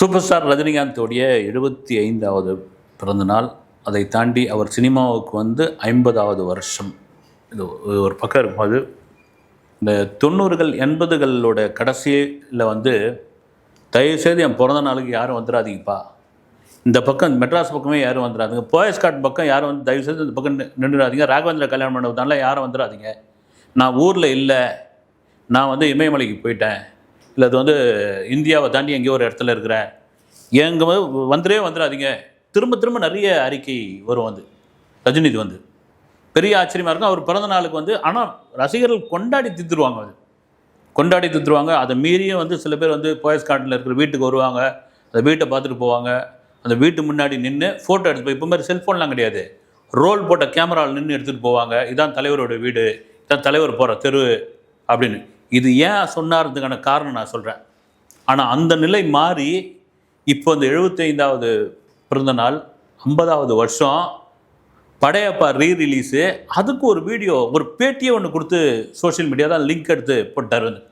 Super star ரஜினிகாந்தோடைய 75வது பிறந்தநாள். அதை தாண்டி அவர் சினிமாவுக்கு வந்து 50வது வருஷம். இது ஒரு பக்கம் இருக்கும்போது இந்த 90கள் 80களோட கடைசியில் வந்து தயவுசெய்து என் பிறந்த நாளுக்கு யாரும் வந்துடாதீங்கப்பா, இந்த பக்கம் மெட்ராஸ் பக்கமே யாரும் வந்துடாதீங்க, போயஸ்காட் பக்கம் யாரும் வந்து தயவுசெய்து இந்த பக்கம் நின்றுடாதீங்க, ராகவேந்திர கல்யாண மண்டபத்தால யாரும் வந்துடாதீங்க, நான் ஊரில் இல்லை, நான் வந்து இமயமலைக்கு போயிட்டேன், இல்லை அது வந்து இந்தியாவை தாண்டி எங்கேயோ ஒரு இடத்துல இருக்கிறேன், எங்கே வந்துடாதீங்க. திரும்ப திரும்ப நிறைய அறிக்கை வரும். வந்து ரஜினிது வந்து பெரிய ஆச்சரியமாக இருக்கும். அவர் பிறந்த நாளுக்கு வந்து ஆனால் ரசிகர்கள் கொண்டாடி தித்துருவாங்க. அதை மீறியும் வந்து சில பேர் வந்து போயஸ்காட்டில் இருக்கிற வீட்டுக்கு வருவாங்க, அந்த வீட்டை பார்த்துட்டு போவாங்க, அந்த வீட்டு முன்னாடி நின்று ஃபோட்டோ எடுத்து, இப்போ மாதிரி செல்ஃபோன்லாம் கிடையாது, ரோல் போட்ட கேமராவில் நின்று எடுத்துகிட்டு போவாங்க. இதான் தலைவரோட வீடு, இதான் தலைவர் போகிற தெரு அப்படின்னு. இது ஏன் சொன்னார்றதுக்கான காரணம் நான் சொல்கிறேன். ஆனால் அந்த நிலை மாறி இப்போ இந்த 75வது பிறந்த நாள் 50வது வருஷம் படையப்பா ரீரிலீஸு, அதுக்கு ஒரு வீடியோ, ஒரு பேட்டியே ஒன்று கொடுத்து சோஷியல் மீடியா தான் லிங்க் எடுத்து போட்டார். வந்து